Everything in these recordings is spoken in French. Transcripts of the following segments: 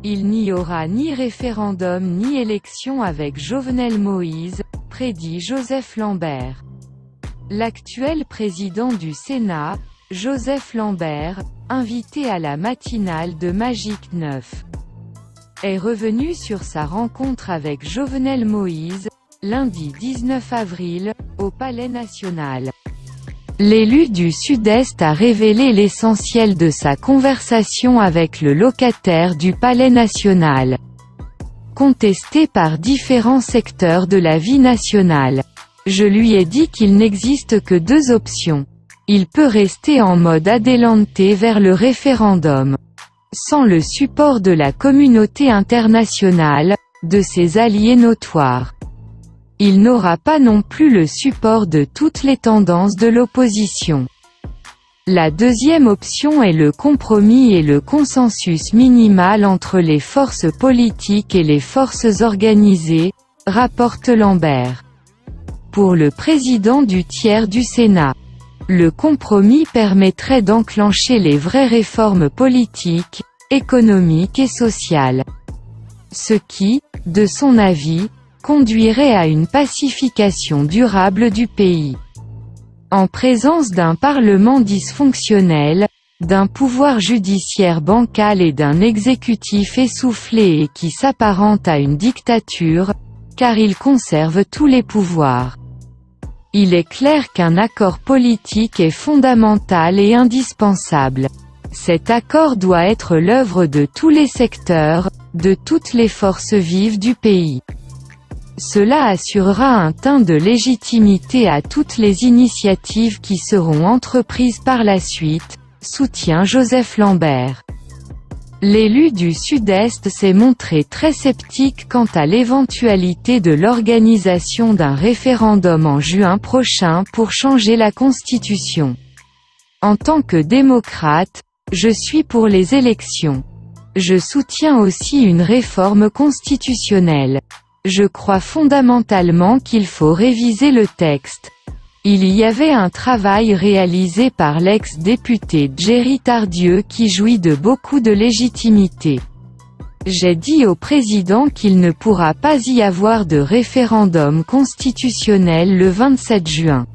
Il n'y aura ni référendum ni élection avec Jovenel Moïse, prédit Joseph Lambert. L'actuel président du Sénat, Joseph Lambert, invité à la matinale de Magic 9, est revenu sur sa rencontre avec Jovenel Moïse, lundi 19 avril, au Palais national. L'élu du Sud-Est a révélé l'essentiel de sa conversation avec le locataire du Palais national, contesté par différents secteurs de la vie nationale. Je lui ai dit qu'il n'existe que deux options. Il peut rester en mode adelante vers le référendum, sans le support de la communauté internationale, de ses alliés notoires. Il n'aura pas non plus le support de toutes les tendances de l'opposition. La deuxième option est le compromis et le consensus minimal entre les forces politiques et les forces organisées, rapporte Lambert. Pour le président du tiers du Sénat, le compromis permettrait d'enclencher les vraies réformes politiques, économiques et sociales. Ce qui, de son avis, conduirait à une pacification durable du pays. En présence d'un parlement dysfonctionnel, d'un pouvoir judiciaire bancal et d'un exécutif essoufflé et qui s'apparente à une dictature, car il conserve tous les pouvoirs. Il est clair qu'un accord politique est fondamental et indispensable. Cet accord doit être l'œuvre de tous les secteurs, de toutes les forces vives du pays. Cela assurera un teint de légitimité à toutes les initiatives qui seront entreprises par la suite, soutient Joseph Lambert. L'élu du Sud-Est s'est montré très sceptique quant à l'éventualité de l'organisation d'un référendum en juin prochain pour changer la Constitution. En tant que démocrate, je suis pour les élections. Je soutiens aussi une réforme constitutionnelle. Je crois fondamentalement qu'il faut réviser le texte. Il y avait un travail réalisé par l'ex-député Jerry Tardieu qui jouit de beaucoup de légitimité. J'ai dit au président qu'il ne pourra pas y avoir de référendum constitutionnel le 27 juin.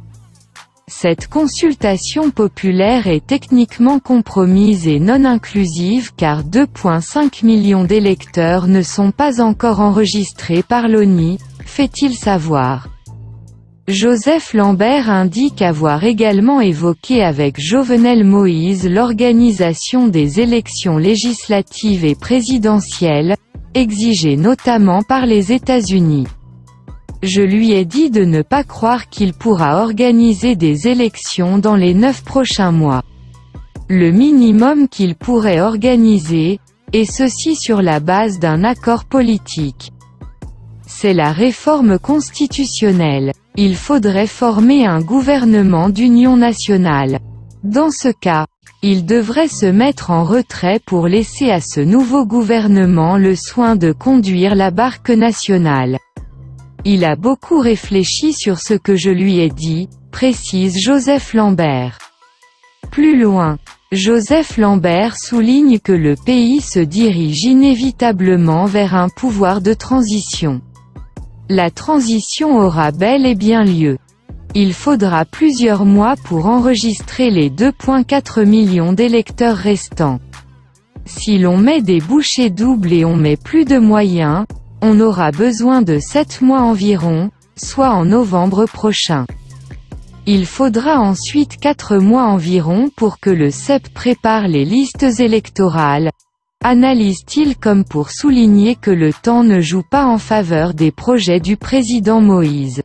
Cette consultation populaire est techniquement compromise et non inclusive car 2,5 millions d'électeurs ne sont pas encore enregistrés par l'ONI, fait-il savoir. Joseph Lambert indique avoir également évoqué avec Jovenel Moïse l'organisation des élections législatives et présidentielles, exigées notamment par les États-Unis. Je lui ai dit de ne pas croire qu'il pourra organiser des élections dans les 9 prochains mois. Le minimum qu'il pourrait organiser, et ceci sur la base d'un accord politique, c'est la réforme constitutionnelle. Il faudrait former un gouvernement d'union nationale. Dans ce cas, il devrait se mettre en retrait pour laisser à ce nouveau gouvernement le soin de conduire la barque nationale. Il a beaucoup réfléchi sur ce que je lui ai dit, précise Joseph Lambert. Plus loin, Joseph Lambert souligne que le pays se dirige inévitablement vers un pouvoir de transition. La transition aura bel et bien lieu. Il faudra plusieurs mois pour enregistrer les 2,4 millions d'électeurs restants. Si l'on met des bouchées doubles et on met plus de moyens, on aura besoin de 7 mois environ, soit en novembre prochain. Il faudra ensuite 4 mois environ pour que le CEP prépare les listes électorales, analyse-t-il comme pour souligner que le temps ne joue pas en faveur des projets du président Moïse.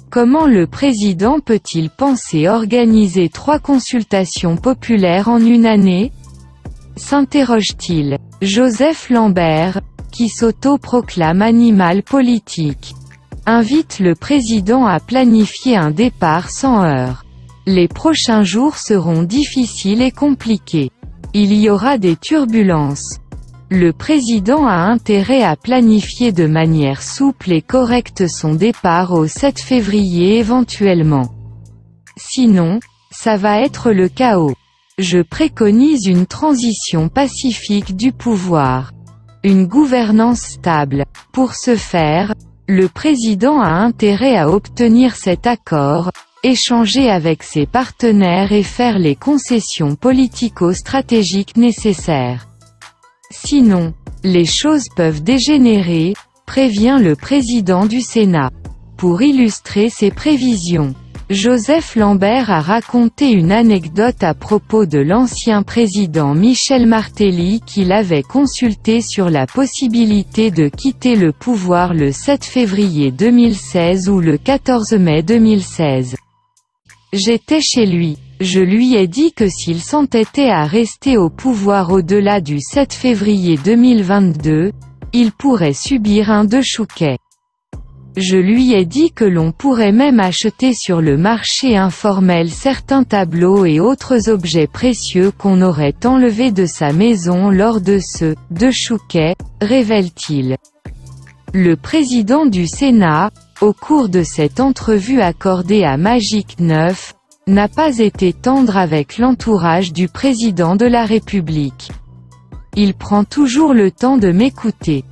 Comment le président peut-il penser organiser 3 consultations populaires en une année ? S'interroge-t-il. Joseph Lambert, qui s'auto-proclame animal politique, invite le président à planifier un départ sans heurts. Les prochains jours seront difficiles et compliqués. Il y aura des turbulences. Le président a intérêt à planifier de manière souple et correcte son départ au 7 février éventuellement. Sinon, ça va être le chaos. Je préconise une transition pacifique du pouvoir. une gouvernance stable. Pour ce faire, le président a intérêt à obtenir cet accord, échanger avec ses partenaires et faire les concessions politico-stratégiques nécessaires. Sinon, les choses peuvent dégénérer, prévient le président du Sénat. Pour illustrer ses prévisions, Joseph Lambert a raconté une anecdote à propos de l'ancien président Michel Martelly qu'il avait consulté sur la possibilité de quitter le pouvoir le 7 février 2016 ou le 14 mai 2016. J'étais chez lui. Je lui ai dit que s'il s'entêtait à rester au pouvoir au-delà du 7 février 2022, il pourrait subir un de Chouquet. Je lui ai dit que l'on pourrait même acheter sur le marché informel certains tableaux et autres objets précieux qu'on aurait enlevés de sa maison lors de ce « de Chouquet », révèle-t-il. Le président du Sénat, au cours de cette entrevue accordée à Magic 9, n'a pas été tendre avec l'entourage du président de la République. Il prend toujours le temps de m'écouter.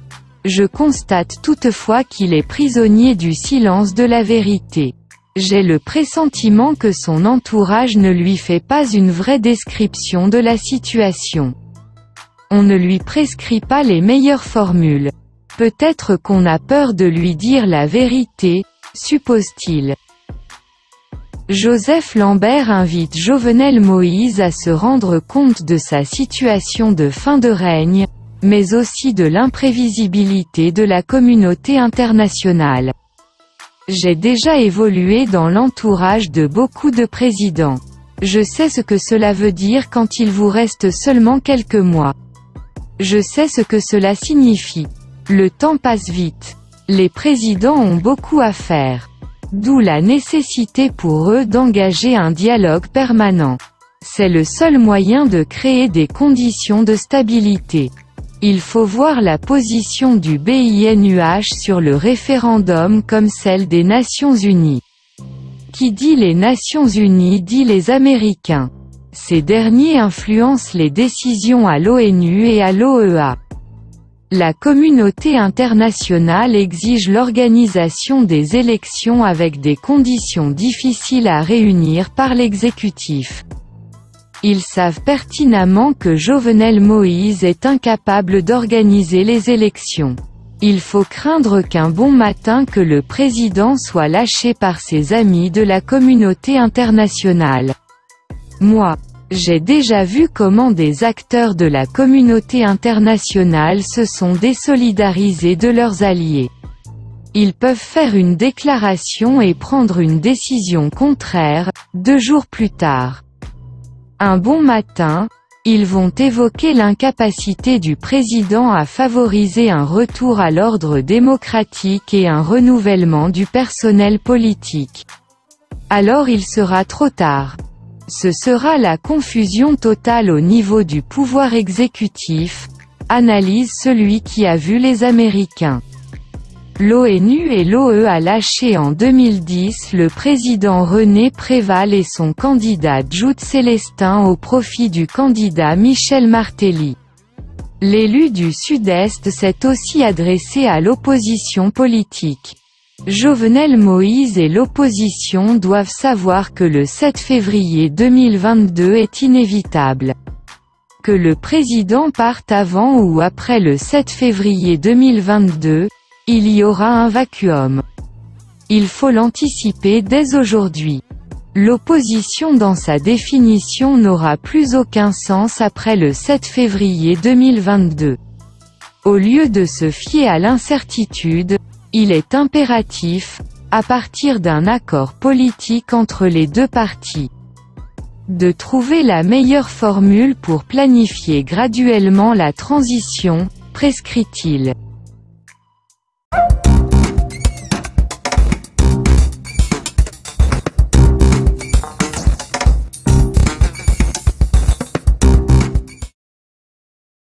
Je constate toutefois qu'il est prisonnier du silence de la vérité. J'ai le pressentiment que son entourage ne lui fait pas une vraie description de la situation. On ne lui prescrit pas les meilleures formules. Peut-être qu'on a peur de lui dire la vérité, suppose-t-il. Joseph Lambert invite Jovenel Moïse à se rendre compte de sa situation de fin de règne, mais aussi de l'imprévisibilité de la communauté internationale. J'ai déjà évolué dans l'entourage de beaucoup de présidents. Je sais ce que cela veut dire quand il vous reste seulement quelques mois. Je sais ce que cela signifie. Le temps passe vite. Les présidents ont beaucoup à faire. D'où la nécessité pour eux d'engager un dialogue permanent. C'est le seul moyen de créer des conditions de stabilité. Il faut voir la position du BINUH sur le référendum comme celle des Nations Unies. Qui dit les Nations Unies dit les Américains. Ces derniers influencent les décisions à l'ONU et à l'OEA. La communauté internationale exige l'organisation des élections avec des conditions difficiles à réunir par l'exécutif. Ils savent pertinemment que Jovenel Moïse est incapable d'organiser les élections. Il faut craindre qu'un bon matin que le président soit lâché par ses amis de la communauté internationale. Moi, j'ai déjà vu comment des acteurs de la communauté internationale se sont désolidarisés de leurs alliés. Ils peuvent faire une déclaration et prendre une décision contraire, 2 jours plus tard. Un bon matin, ils vont évoquer l'incapacité du président à favoriser un retour à l'ordre démocratique et un renouvellement du personnel politique. Alors il sera trop tard. Ce sera la confusion totale au niveau du pouvoir exécutif, analyse celui qui a vu les Américains. L'ONU et l'OEA lâché en 2010 le président René Préval et son candidat Jude Célestin au profit du candidat Michel Martelly. L'élu du Sud-Est s'est aussi adressé à l'opposition politique. Jovenel Moïse et l'opposition doivent savoir que le 7 février 2022 est inévitable. Que le président parte avant ou après le 7 février 2022, il y aura un vacuum. Il faut l'anticiper dès aujourd'hui. L'opposition dans sa définition n'aura plus aucun sens après le 7 février 2022. Au lieu de se fier à l'incertitude, il est impératif, à partir d'un accord politique entre les deux parties, de trouver la meilleure formule pour planifier graduellement la transition, prescrit-il.